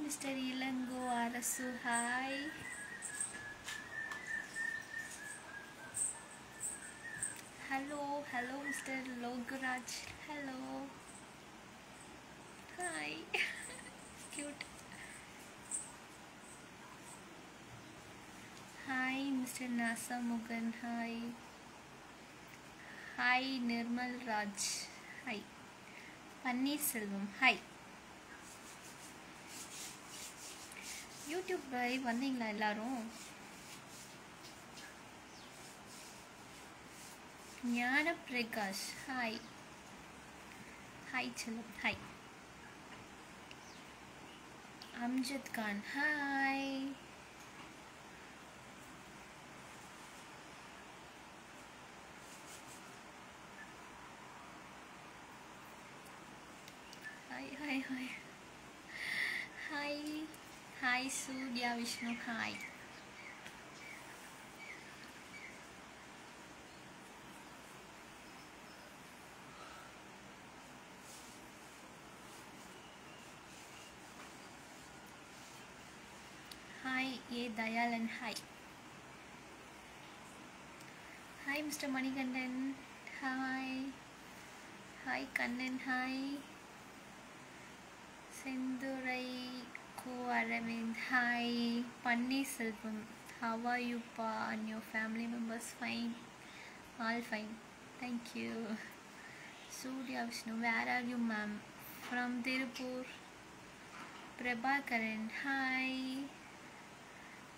Mr. Ilango Arasu, hi. Hello Mr. Loguraj, hello. Hi. Cute. Hi Mr. Nasa Mugan, hi. Hi Nirmal Raj, hi. Paneer Selvam, hi. YouTube live வந்தீங்களா எல்லாரும்? Gnana Prakash, hi. Hi செல்லம், hi. Amjad Khan, hi. Hi hi hi hi hi Surya Vishnu, hi. Hi A Dayalan, hi. Hi mister Manikandan, hi. Hi Kannan, hi. Senthurai கோ Aravind, hi. Panneer Selvam, how are you pa and your family members? Fine, all fine, thank you. Surya Vishnu, where are you ma'am? From Tirupur. Prabhakaran, hi.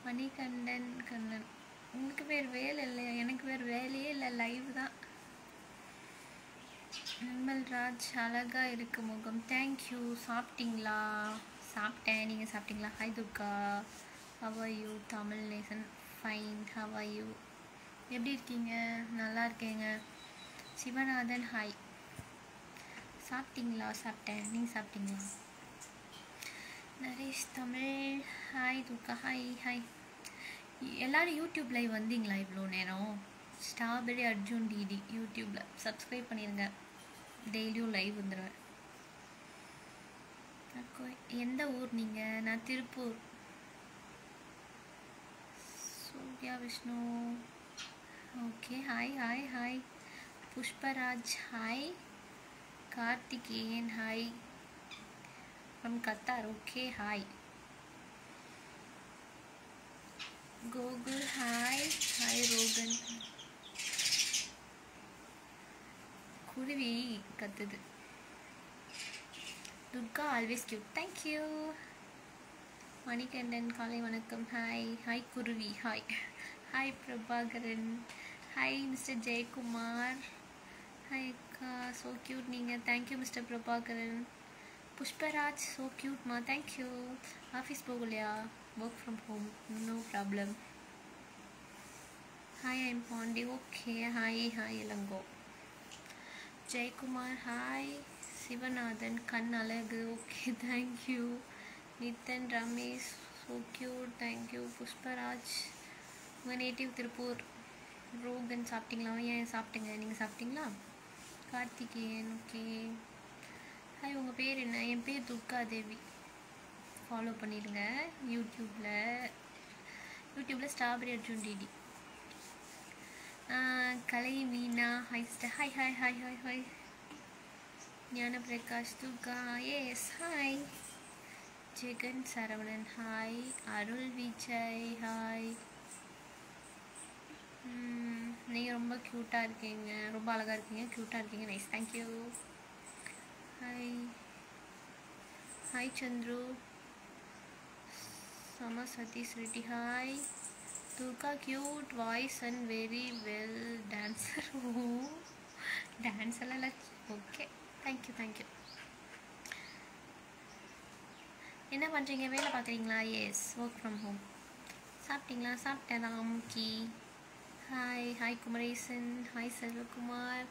Manikandan Kannan, உங்களுக்கு வேறு வேலை இல்லையா? எனக்கு வேறு வேலையே இல்லை, live தான். நிர்மல் ராஜ், அழகா இருக்கு முகம், தேங்க்யூ. சாப்பிட்டீங்களா? சாப்பிட்டேன், நீங்கள் சாப்பிட்டீங்களா? Hi Durga, how are you? Tamil Nesan, fine, how are you? எப்படி இருக்கீங்க? நல்லா இருக்கேங்க. சிவநாதன், ஹாய். சாப்பிட்டீங்களா? சாப்பிட்டேன், நீங்கள் சாப்பிட்டீங்களா? Naresh Tamil, hi Durga, hi hi. எல்லோரும் யூடியூப் லைவ் வந்தீங்களா இவ்வளோ நேரம்? ஸ்ட்ராபெரி அர்ஜுன் டிடி யூடியூப்பில் சப்ஸ்கிரைப் பண்ணிடுங்க, டெய்லியும் லைவ் வந்துடுவேன். எந்த ஊர் நீங்கள்? நான் Tiruppur. Surya Vishnu, okay, hi hi hi. Pushparaj, hi. Karthikeyan, hi. From Qatar, okay, hi. Gokul, hi. Hi Rohan. குருவி கத்துது. Durga always cute, thank you. Manikandan, காலை வணக்கம், hi. Hi Kuruvi, hi. Hi Prabhakaran, hi mister Jayakumar, hi அக்கா, ஸோ க்யூட் நீங்கள், thank you mister Prabhakaran. Pushparaj, so க்யூட்மா, தேங்க்யூ. ஆஃபீஸ் போகலையா? Work from home, no problem. Hi I'm Pandi, okay, hi hi Elango. Jayakumar, hi. Sivanathan, கண் அழகு, okay, thank you. Nithan Ramesh, so cute, thank you. Pushparaj, உங்கள் native Tiruppur. Rohan, சாப்பிட்டீங்களா? ஏன் சாப்பிட்டுங்க, நீங்கள் சாப்பிட்டீங்களா? Karthikeyan, okay, hi. உங்கள் பேர் என்ன? என் பேர் துர்கா தேவி. ஃபாலோ பண்ணிடுங்க யூடியூப்பில் strawberry Arjun DD. Kalai Meena, hi sister, hi hi hi hi hi. Gnana Prakash, Durga, yes, hi. Jegan Saravanan, hi. Arul Vijay, hi. நீங்கள் ரொம்ப க்யூட்டாக இருக்கீங்க, ரொம்ப அழகாக இருக்கீங்க, க்யூட்டாக இருக்கீங்க, nice, thank you. Hi hi Chandru. Sama Sathish Reddy, hi. Durga, cute voice and very well dancer. Oh, dance எல்லாம் இல்லை, ஓகே, தேங்க்யூ தேங்க்யூ. என்ன பண்ணுறீங்க? வேலை பார்க்குறீங்களா? Yes, work from home. சாப்பிட்டீங்களா? சாப்பிட்டேன் Ramki, hi. Hi Kumaresan, hi Selvakumar,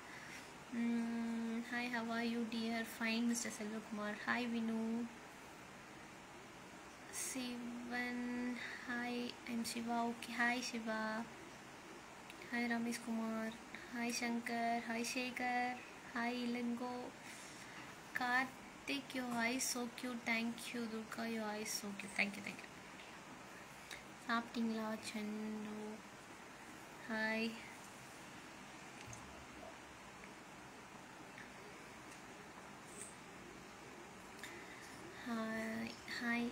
hi, how are you dear? Fine mister Selvakumar. Hi Vinu. Sivan, hi. I'm Siva, okay, hi Siva. Hi Ramesh Kumar, hi Shankar, hi Sekar, hi Ilango. Take your eyes so cute. Thank you, Durga. Your eyes so cute. Thank you, thank you. சாப்பிட்டீங்களா Chennu? Hi. Hi hi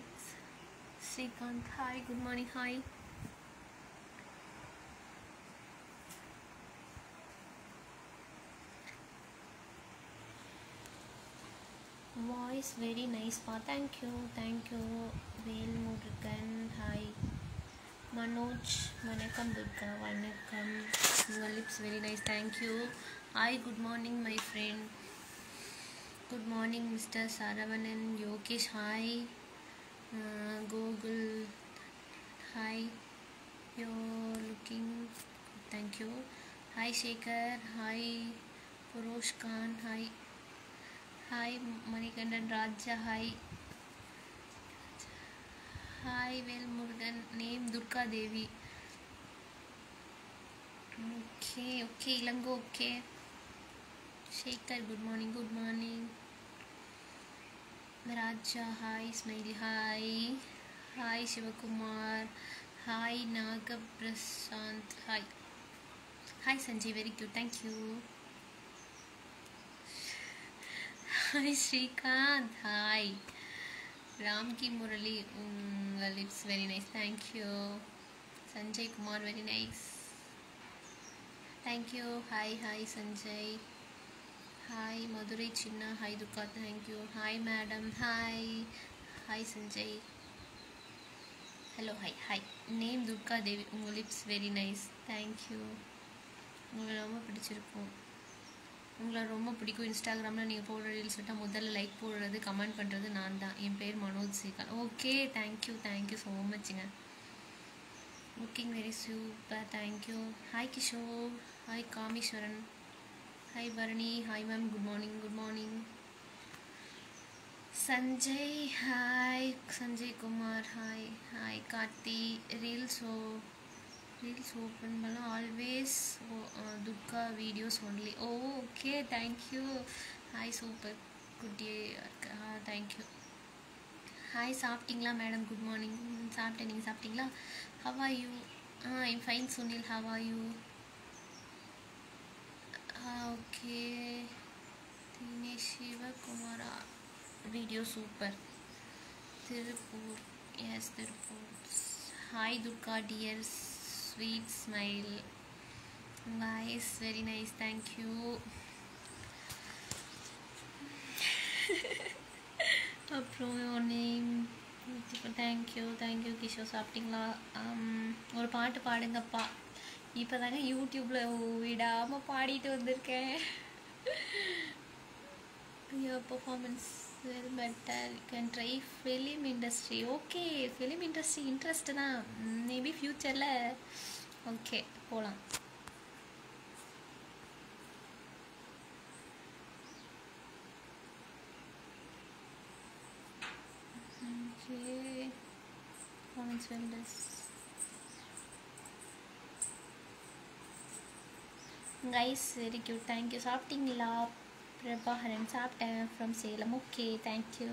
Srikanth. Hi, good morning. Hi. Voice very நைஸ்ப்பா. Thank you thank you. Velmurugan. Hi. Manoj. வணக்கம் துர்கா. வணக்கம். Your lips very nice. Thank you. Hi, good morning my friend. Good morning mister Saravanan. Yogesh. Hi. Gokul. Hi. You looking. Thank you. Hi Sekar. Hi Prosh Khan. Hi. Hi Manikandan Raja. Hi. Hi Velmurugan. Name Durga Devi. Okay okay Elango. Okay Sekar. Good morning. Good morning Raja. Hi smiley. Hi. Hi Sivakumar. Hi Nagaprasanth. Hi. Hi Sanjay. Very cute. Thank you. Hi Srikanth. Hi. Ramki Murali. உங்கள் lips very nice. Thank you. Sanjay Kumar. Very nice. Thank you. Hi hi Sanjay. Hi Madurai Chinna. Hi Durga. Thank you. Hi madam. Hi. Hi Sanjay. Hello. Hi hi. Name Durga Devi. உங்கள் lips very nice. Thank you. உங்களை ரொம்ப பிடிச்சிருக்கும். உங்களை ரொம்ப பிடிக்கும். இன்ஸ்டாகிராமில் நீங்கள் போடுற ரீல்ஸ் விட்டால் முதல்ல லைக் போடுறது கமெண்ட் பண்ணுறது நான் தான். என் பேர் Manoj Srikanth. Okay thank you thank you so மச்சுங்க. Looking very super. Thank you. Hi Kishore. Hi Kameswaran. Hi Bharani. Hi ma'am. Good morning. Good morning Sanjay. Hi Sanjay Kumar. Hi. Hi Karthi. Reels open பண்ண always Durga videos only. Oh okay thank you. Hi super குட்டி. Thank you. Hi சாப்பிட்டீங்களா madam? Good morning. சாப்பிட்டேன். நீங்கள் சாப்பிட்டீங்களா? How are you? I'm fine Sunil. How are you? Okay. Dinesh சிவகுமாரா. Video super. Tiruppur. Yes Tiruppur. Hi Durga dear. Sweet smile. Nice. Very nice. Thank you. அப்புறம் your name. Thank you thank you Kishore. சாப்பிட்டீங்களா? ஒரு பாட்டு பாடுங்கப்பா. இப்போ தாங்க யூடியூப்பில் விடாமல் பாடிட்டு வந்திருக்கேன். Your performance well better. You can try film industry. Okay film industry interest தான். மேபி ஃப்யூச்சரில் ஓகே போகலாம். Okay performance well does. Guys very cute. Thank you. சாப்பிட்டீங்களா? பிரபாகரன். சாப்பிட்டேன் from Salem. Okay thank you.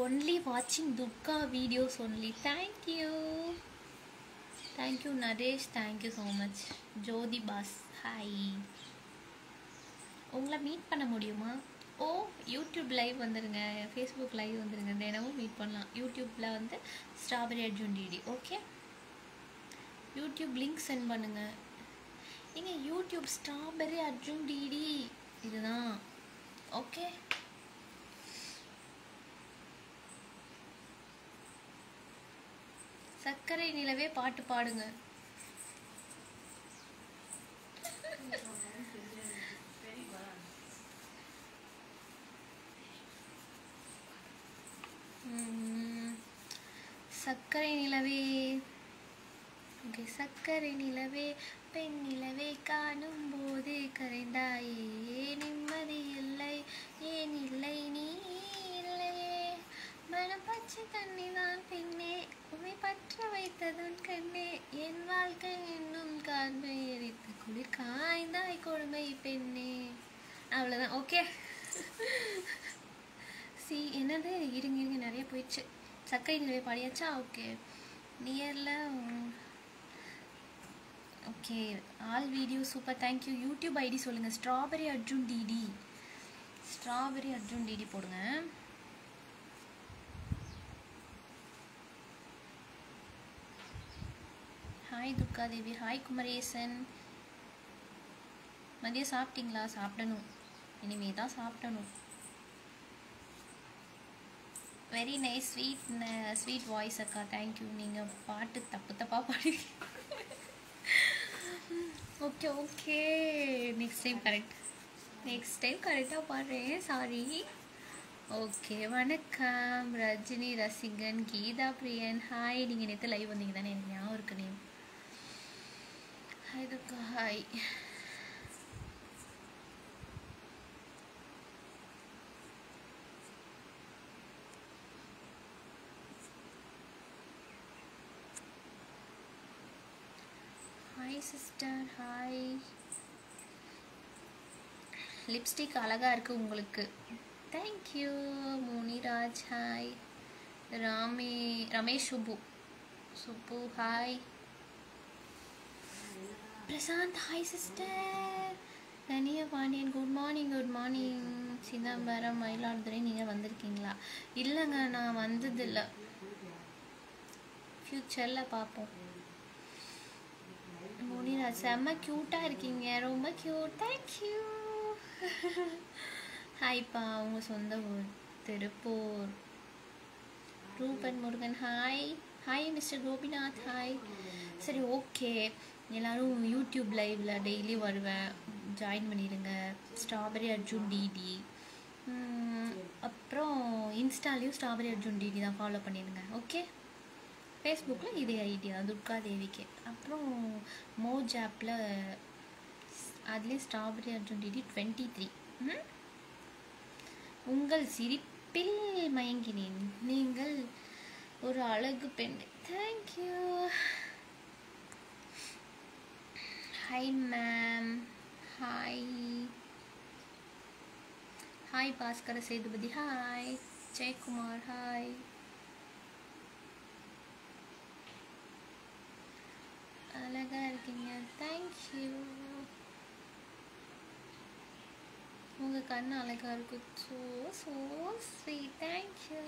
Only வாட்சிங் Durga videos only. Thank you thank you Naresh. Thank you so much. Jothi boss. Hi. உங்களை meet பண்ண முடியுமா? Oh YouTube live வந்துடுங்க. ஃபேஸ்புக் லைவ் வந்துடுங்க. தினமும் மீட் பண்ணலாம். யூடியூப்பில் வந்து strawberry Arjun DD. Okay YouTube link send பண்ணுங்கள். நீங்கள் யூடியூப் ஸ்ட்ராபெரி அர்ஜுன் டிடி இதுதான். ஓகே சர்க்கரை நிலவே பாட்டு பாடுங்க. சர்க்கரை நிலவே. ஓகே சர்க்கரை நிலவே பெண் நிலவே காணும் போது கரைந்தாயே நிம்மதி இல்லை. ஏன் இல்லை நீ இல்லையே மனம் பச்சை தண்ணி தான் பெண்ணே உன்னை பற்ற வைத்ததுன் கண்ணே என் வாழ்க்கை இன்னும் காண்பை எரித்து குளிர் காய்ந்தாய் கொடுமை பெண்ணே. அவ்வளோதான். ஓகே. என்னது இருங்க நிறைய போயிடுச்சு. சக்கரை நிலவை பாடியாச்சா? ஓகே. நியரில் okay. All video super, thank you. YouTube ID சொல்லுங்கள். Strawberry Arjun DD. Strawberry Arjun DD போடுங்க. ஹாய் துர்கா தேவி. ஹாய் குமரேசன். மதியம் சாப்பிட்டீங்களா? சாப்பிடணும், இனிமே தான் சாப்பிடணும். வெரி நைஸ் ஸ்வீட் வாய்ஸ் அக்கா, தேங்க்யூ. நீங்கள் பாட்டு தப்பாக பாடி. ஓகே ஓகே, நெக்ஸ்ட் டைம் கரெக்டாக பாடுறேன். சாரி. ஓகே. வணக்கம் ரஜினி ரசிகன் கீதா பிரியன். ஹாய். நீங்கள் நேற்று லைவ் வந்தீங்க தானே? எனக்கு ஞாபகம் இருக்கு name. Hi Durga. Hi. Hi sister. Hi. Lipstick அழகாக இருக்குது உங்களுக்கு. Thank you Muniraj. Hi. Ramesh Subbu. Hi. Prasanth. Hi sister. Thaniya Pandiyan. Good morning. Chidambaram Mayiladuthurai. நீங்கள் வந்திருக்கீங்களா? இல்லைங்க, நான் வந்ததில்லை. ஃப்யூச்சரில் பார்ப்போம். முனிராஜ் செம்ம க்யூட்டாக இருக்கீங்க. ரொம்ப க்யூட். தேங்க்யூ. ஹாய்ப்பா. உங்கள் சொந்த ஊர் Tiruppur. Ruban Murugan. Hi mister Gopinath. Hi. சரி ஓகே. எல்லோரும் யூடியூப் லைவில் டெய்லி வருவேன், ஜாயின் பண்ணிடுங்க. Strawberry Arjun DD. அப்புறம் இன்ஸ்டாலையும் ஸ்ட்ராபெரி அர்ஜுன் டிடி தான், ஃபாலோ பண்ணிடுங்க. ஓகே. ஃபேஸ்புக்கில் இதே ஐடியா துர்கா தேவிக்கு. அப்புறம் மோஜ் ஆப்பில் அதுலேயும் ஸ்ட்ராபெரி அர்ஜுன் டிடி 23. உங்கள் சிரிப்பில் மயங்கினேன், நீங்கள் ஒரு அழகு பெண். Thank you. Hi ma'am. Hi Bhaskara Sethupathi. Hi Jayakumar. Hi. அழகாக இருக்கீங்க. தேங்க்யூ. உங்கள் கண்ணு அழகாக இருக்கு. So sweet. தேங்க்யூ.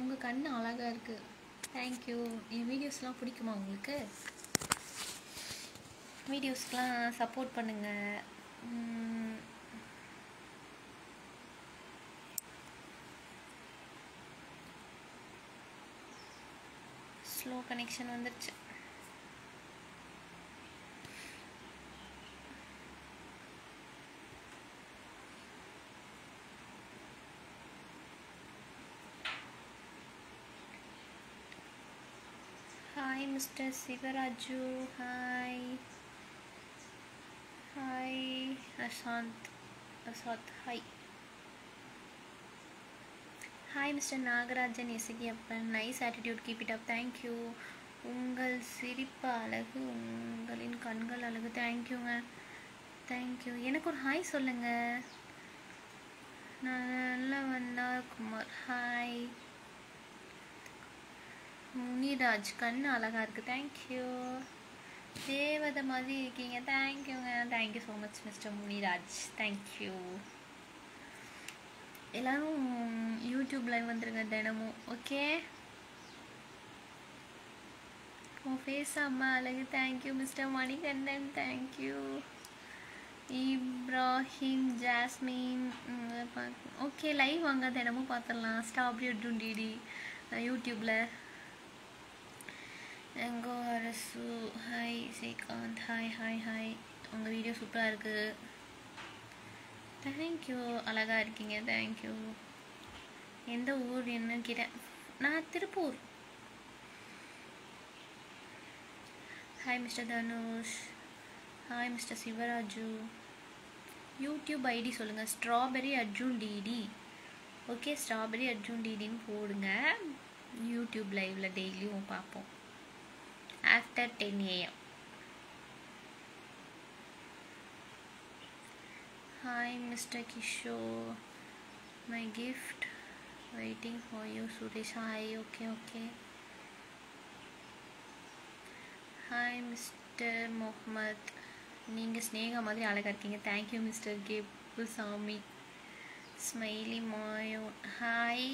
உங்கள் கண்ணு அழகாக இருக்குது. தேங்க்யூ. என் வீடியோஸ்லாம் பிடிக்குமா உங்களுக்கு? வீடியோஸ்க்கெலாம் சப்போர்ட் பண்ணுங்கள். ஸ்லோ கனெக்ஷன் வந்துருச்சு. Hi mister Sivaraju. Hi. Asanth. Hi. Hi mister Nagarajan Esakiappan. Nice attitude, keep it up. Thank you. உங்கள் சிரிப்பு அழகு, உங்களின் கண்கள் அழகு. தேங்க்யூங்க. தேங்க்யூ. எனக்கு ஒரு ஹாய் சொல்லுங்கள். நல்லா வந்தா குமார். ஹாய். முனிராஜ். கண்ணு அழகாக இருக்குது. தேங்க்யூ. தேவதை மாதிரி இருக்கீங்க. தேங்க்யூங்க. Thank you so much mister Muniraj. Thank you. எல்லோரும் யூடியூப் லைவ் வந்துருங்க தினமும். ஓகே. உன் ஃபேஸ் அம்மா அழகு. Thank you mister Manikandan. Thank you. Ibrahim jasmine. Okay, live வாங்க, தினமும் பார்த்துடலாம். ஸ்ட்ராபெரி அர்ஜுன் டிடி யூடியூப்பில். எங்கோ அரசு. ஹாய் ஸ்ரீகாந்த். ஹாய். உங்கள் வீடியோ சூப்பராக இருக்குது. தேங்க்யூ. அழகாக இருக்கீங்க. தேங்க்யூ. எந்த ஊர் என்ன கேட்டேன். நான் Tiruppur. Hi Mr. Dhanush. Hi Mr. Sivaraju. YouTube ID சொல்லுங்கள். Strawberry Arjun DD. Okay, strawberry Arjun டிடின்னு போடுங்க. யூடியூப் லைவில் டெய்லியும் பார்ப்போம் after 10 AM. Hi mister Kishore. My gift waiting for you Suresh. Hi. Okay okay. Hi mister Mohammed. நீங்கள் ஸ்னேகா மாதிரி அழகாக இருக்கீங்க. Thank you mister Kebusamy. ஸ்மைலி மாயோ. Hi.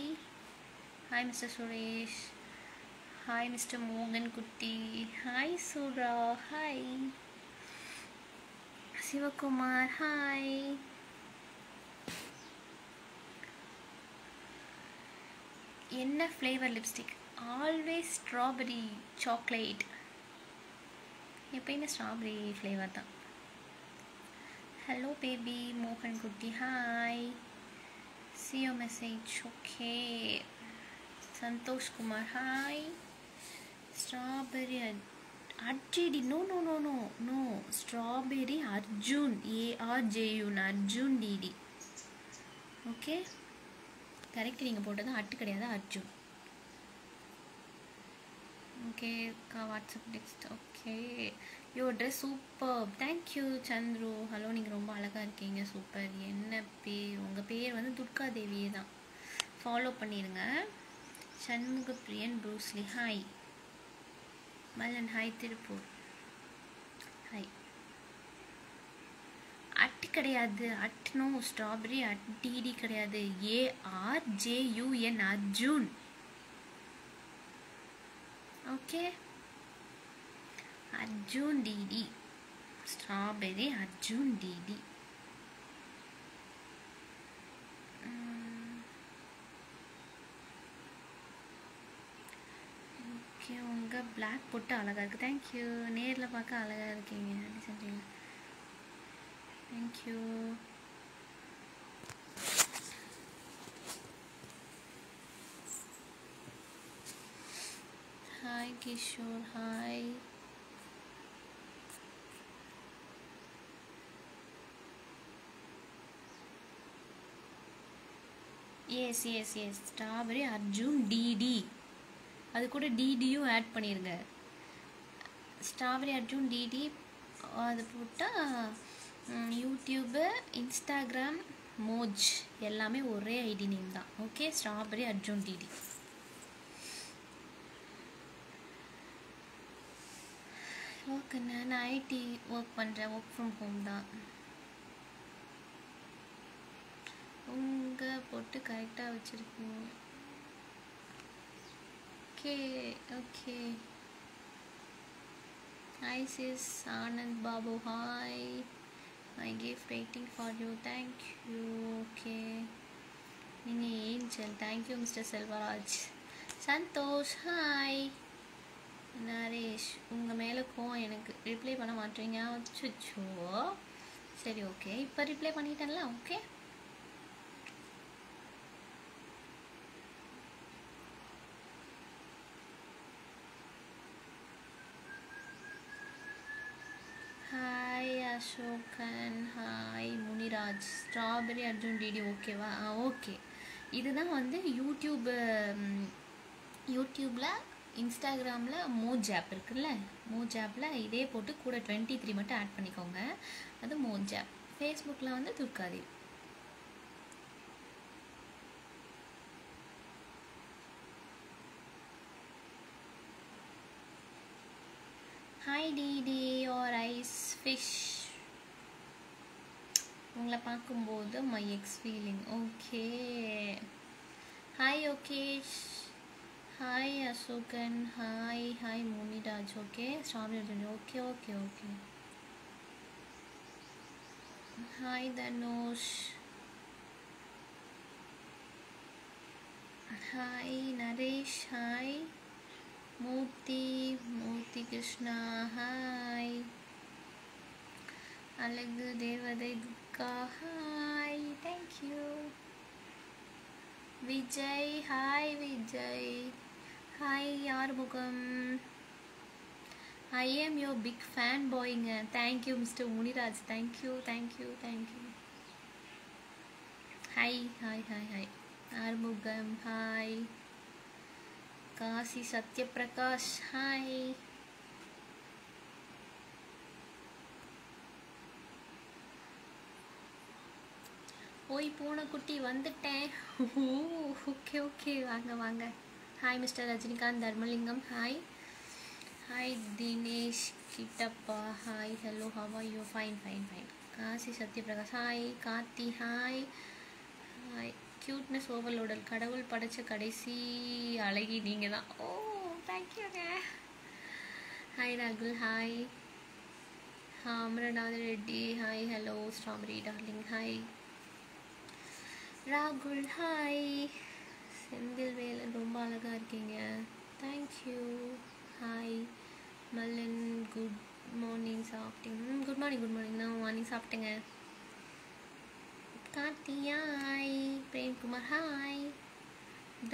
Hi mister Suresh. Hi mister மோகன் குட்டி. Hi Sura. Hi Sivakumar. Hi. என்ன flavour lipstick? Always strawberry chocolate. எப்பயுமே ஸ்ட்ராபெரி ஃப்ளேவர் தான். ஹலோ பேபி மோகன் குட்டி. Hi. see your message. Okay. Santhosh Kumar. Hi. Strawberry அர்ஜிடி. No no no no no strawberry Arjun. ARJUN Arjun DD. Okay correct. நீங்கள் போட்டது அட்டு கிடையாது, Arjun. Okay WhatsApp text. Okay your dress super. Thank you Chandru. Hello, நீங்கள் ரொம்ப அழகாக இருக்கீங்க. சூப்பர். என்ன பேர்? உங்கள் பேர் வந்து துர்கா தேவியே தான். ஃபாலோ பண்ணிடுங்க. Shanmuga Priyan Bruce Lee. Hi Malan. Hi Tiruppur. Hi. At கிடையாது, அட்னோ ஸ்ட்ராபெரி டிடி கிடையாது. ARJUN Arjun. Okay Arjun DD. Strawberry Arjun DD. Okay உங்கள் பிளாக் போட்டு அழகாக இருக்குது. தேங்க்யூ. நேரில் பார்க்க அழகாக இருக்கீங்க. அப்படி சொல்கிறீங்க. Thank you. Hi Kishore. Hi. Yes yes yes strawberry Arjun DD. அது கூட டிடியும் ஆட் பண்ணிடுங்க. ஸ்ட்ராபெரி அர்ஜுன் டிடி அது போட்டால் யூடியூபு, இன்ஸ்டாகிராம், மோஜ் எல்லாமே ஒரே ஐடி நேம் தான். Okay strawberry Arjun DD. Work என்ன? நான் ஐடி ஒர்க் பண்ணுறேன். ஒர்க் ஃப்ரம் ஹோம் தான். உங்கள் போட்டு கரெக்டாக வச்சுருக்கீங்க. Okay okay. Hi sis Anand Babu. Hi. My gift waiting for you. Thank you. Okay நீங்கள் angel. Thank you mister Selvaraj. Santhosh. Hi. Naresh. உங்கள் மேலே கோவம் எனக்கு. ரிப்ளை பண்ண மாட்டீங்க. அச்சோ. சரி ஓகே இப்போ ரிப்ளை பண்ணிட்டேன்ல. Okay hi Asokan. Hi Muniraj. Strawberry Arjun DD ஓகேவா? ஓகே. இதுதான் வந்து யூடியூப்பில் இன்ஸ்டாகிராமில் மோஜ் ஆப் இருக்குல்ல, மோஜ் ஆப்பில் இதே போட்டு கூட 23 மட்டும் ஆட் பண்ணிக்கோங்க. அது மோஜ் ஆப். ஃபேஸ்புக்கில் வந்து துர்காதேவி. ஹாய் டிடி ஆர் ஐஸ் ஃபிஷ். உங்களை பார்க்கும்போது my ex feeling. Okay hi ஓகேஷ். Hi Asokan. Hi hi Muniraj. Okay strawberry. Okay okay okay. Hi Dhanush. Hi Naresh. Hi Murthy Krishna. Hi அழகு தேவதை Durga. Hi thank you. Vijay. Hi Vijay. Hi Arumugam. I am your big fan boyங்க. Thank you Mr. Muniraj. Thank you. Hi. Armugam, hi. Kasi Satyaprakash, hi. ஓய் பூனைக்குட்டி வந்துட்டேன். Okay வாங்க. Hi mister Rajinikanth Dharmalingam, hi Dinesh Kittappa, hi hello how are you? Fine. Kasi Sathyaprakash, hi Karthi, hi cuteness ஓவர்லோடல், கடவுள் படைச்ச கடைசி அழகி நீங்கள் தான். ஓ தேங்க்யூங்க. ஹாய் ராகுல், hi Amarnath Reddy, hi hello strawberry darling, hi ராகுல், ஹாய் செந்தில் வேலன், ரொம்ப அழகாக இருக்கீங்க, thank you. Hi Mallan, good morning சாப்பிட்டீங்க? குட் மார்னிங், நான் மார்னிங் சாப்பிட்டேங்க. கார்த்தியா, hi Premkumar, hi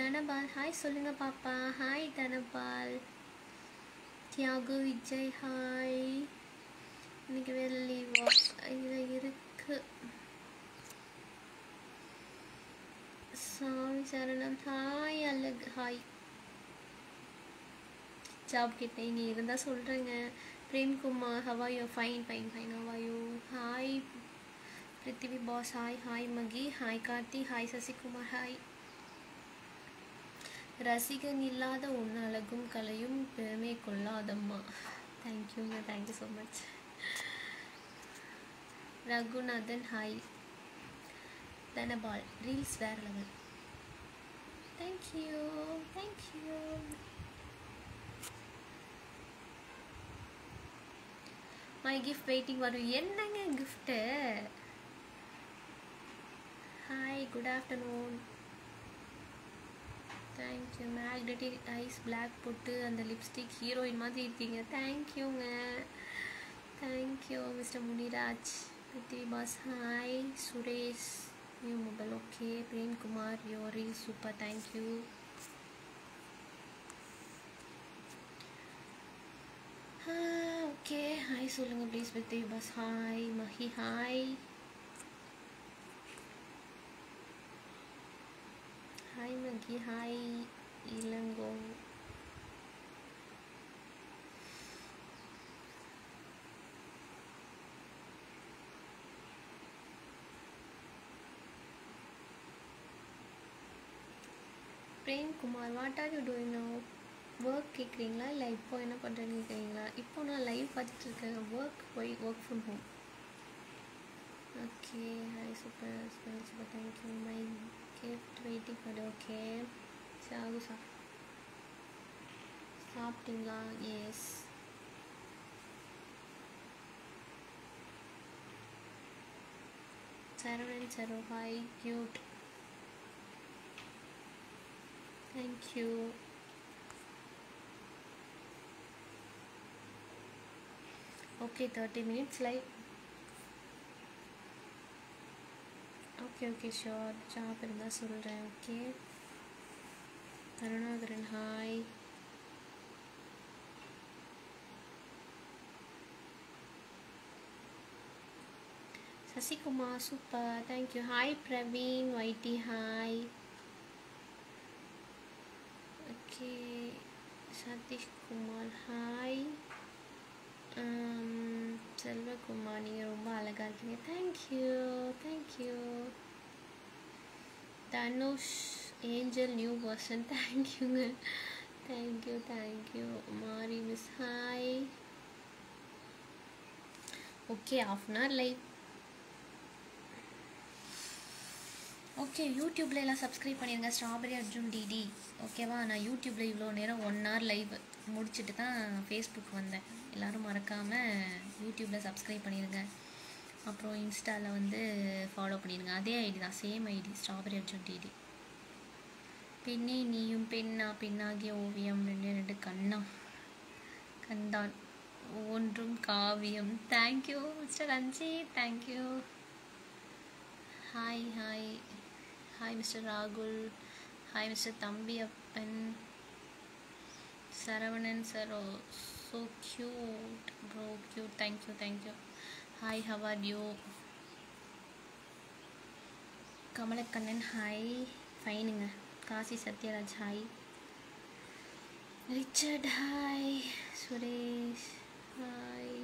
Dhanapal, hi சொல்லுங்கள் பாப்பா, ஹாய் தனபால். தியாகு விஜய், ஹாய். இன்னைக்கு வேலை லீவா? இதில் இருக்கு. சாமி சரணம், ஹாய் அழகு, ஹாய். ஜாப் கிட்டே நீ இருந்தால் சொல்கிறேங்க. Premkumar, how are you? Fine, how are you? Hi Prithvi boss, hi Mahi, hi Karthi, hi Sasikumar, hi. ரசிகன் இல்லாத உன் அழகும் கலையும் பெருமை கொள்ளாதம்மா. தேங்க்யூங்க, thank you so much. Raghunathan, hi. Dhanapal, reels வேறு level, thank you. My gift waiting வரும். என்னங்க gift? Hi good afternoon, thank you. Magnetic eyes black போட்டு அந்த லிப்ஸ்டிக் ஹீரோயின் மாதிரி இருக்கீங்க, தேங்க்யூங்க. Thank you mister Muniraj. Prithvi boss, hi. Suresh, new mobile, okay. Premkumar, யோரி சூப்பர், தேங்க்யூ. ஓகே ஹாய் சொல்லுங்கள் please. Prithvi boss, hi. Mahi, hi Mahi, hi. Ilango, Premkumar, what are you doing now? Work கேட்குறீங்களா இல்லை இப்போ என்ன பண்ணுறேன்னு கேட்குறீங்களா? இப்போ நான் லைவ் பார்த்துட்ருக்கேன். Work from home. Okay hi super thank you. My gift waiting for, okay. Sagu சாப்பிட்டீங்களா? Yes. Saravanan Saro, hi cute, thank you. Okay 30 minutes live. Okay sure. Job இருந்தால் சொல்கிறேன், okay. Karunakaran, hi. Sasikumar, super, thank you. Hi Praveen வைட்டி, hi. Okay Sathishkumar, hi. Selvakumar, நீங்கள் ரொம்ப அழகாக இருக்கீங்க, thank you. Dhanush, angel new person, தேங்க்யூங்க, thank you. Mari miss, hi. Okay ½ hour live. Okay யூடியூப்பில் எல்லாம் சப்ஸ்கிரைப் பண்ணிடுங்க, ஸ்ட்ராபெரி அர்ஜுன் டிடி, ஓகேவா? நான் யூடியூப்பில் இவ்வளோ நேரம் 1 hour லைவ் முடிச்சுட்டு தான் ஃபேஸ்புக் வந்தேன். எல்லோரும் மறக்காமல் யூடியூப்பில் சப்ஸ்கிரைப் பண்ணிடுங்க. அப்புறம் இன்ஸ்டாவில் வந்து ஃபாலோ பண்ணிடுங்க. அதே ஐடி தான், same ID, strawberry Arjun DD. பெண்ணே நீயும் பெண்ணாகிய ஓவியம், 2 கண்டான் ஒன்றும் காவியம். Thank you mister Ranjith, thank you. Hi mister ராகுல், ஹாய் மிஸ்டர் தம்பி அப்பன், Saravanan Saro, so cute bro, cute. Thank you. Hi, how are you? Kamalakannan hi, ஃபைனுங்க. Kasi Sathyaraj hi, Richard hi, Suresh hi.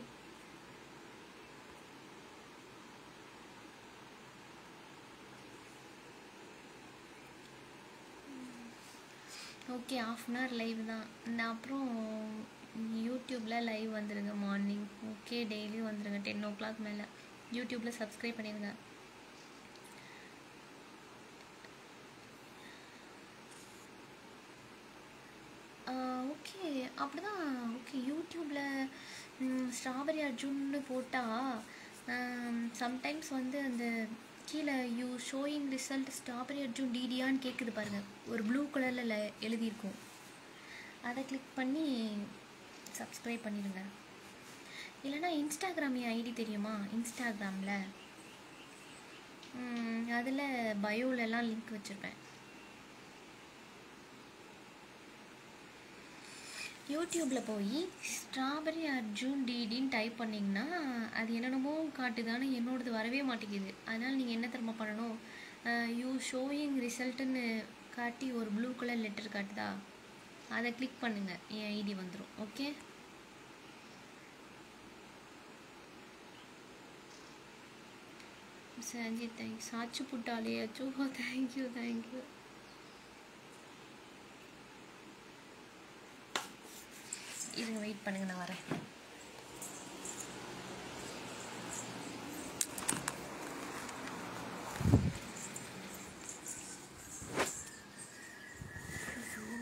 Okay, ½ an hour live தான். நான் அப்புறம் யூடியூப்பில் லைவ் வந்துடுங்க மார்னிங். ஓகே, டெய்லியும் வந்துடுங்க 10 o'clock மேலே. யூடியூப்பில் சப்ஸ்கிரைப் பண்ணிடுங்க. ஓகே, அப்படிதான். ஓகே, யூடியூப்பில் ஸ்ட்ராபெரி அர்ஜுன்னு போட்டால் சம்டைம்ஸ் வந்து அந்த கீழே you showing result strawberry Arjun டிடியான்னு கேட்குது பாருங்கள். ஒரு ப்ளூ கலரில் எழுதியிருக்கும். அதை கிளிக் பண்ணி சப்ஸ்கிரைப் பண்ணிடுங்க. இல்லைனா இன்ஸ்டாகிராம் என் ஐடி தெரியுமா? இன்ஸ்டாகிராமில் அதில் பயோலெலாம் லிங்க் வச்சுருப்பேன். யூடியூப்பில் போய் ஸ்ட்ராபெரி அர்ஜுன் டிடின்னு டைப் பண்ணிங்கன்னா அது என்னென்னமோ காட்டுதான்னு என்னோடது வரவே மாட்டேங்குது. அதனால் நீங்கள் என்ன தெரியுமா பண்ணணும்? யூ ஷோயிங் ரிசல்ட்டுன்னு காட்டி ஒரு ப்ளூ கலர் லெட்டர் காட்டுதா, அதை கிளிக் பண்ணுங்கள், என் ஐடி வந்துடும். Okay, Sanjith thanks. ஆச்சு புட்டாலே அச்சோ, தேங்க்யூ. இருங்க, வெயிட் பண்ணுங்க, நான் வரேன்.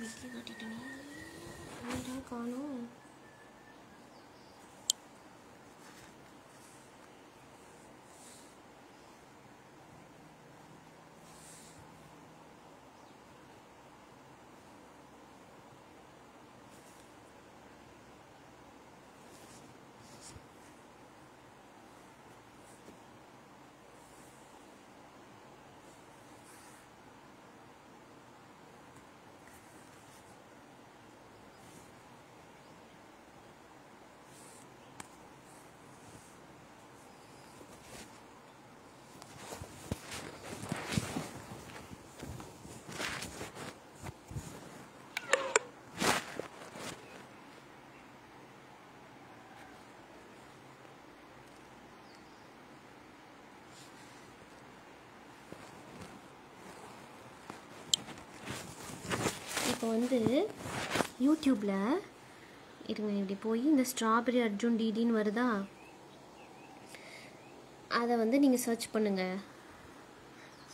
வீட்டில் காட்டிட்டேனே, காணும். இப்போ வந்து யூடியூப்பில் இருங்க, இப்படி போய் இந்த ஸ்ட்ராபெரி அர்ஜுன் டிடின்னு வருதா, அதை வந்து நீங்கள் சர்ச் பண்ணுங்கள்.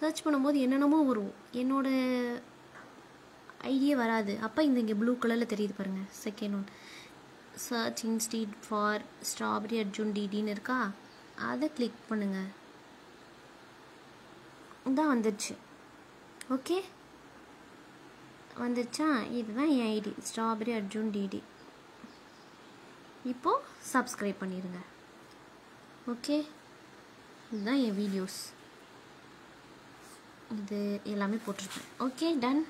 சர்ச் பண்ணும்போது என்னென்னமோ வரும், என்னோடய ஐடியா வராது. அப்போ இங்கே ப்ளூ கலரில் தெரியுது பாருங்கள், second one, search instead for strawberry Arjun டிடின்னு இருக்கா, அதை கிளிக் பண்ணுங்கள். இதான் வந்துடுச்சு. ஓகே, வந்துடுச்சா? இதுதான் என் ஐடி, ஸ்ட்ராபெரி அர்ஜுன் டிடி. இப்போது சப்ஸ்கிரைப் பண்ணிடுங்க. ஓகே, இதுதான் என் வீடியோஸ், இது எல்லாமே போட்டிருக்கேன். Okay, done.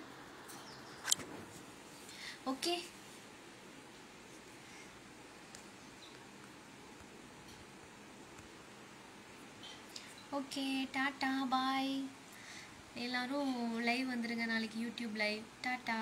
Okay, okay, tata, bye. எல்லோரும் லைவ் வந்துடுங்க நாளைக்கு யூடியூப் லைவ். டாட்டா.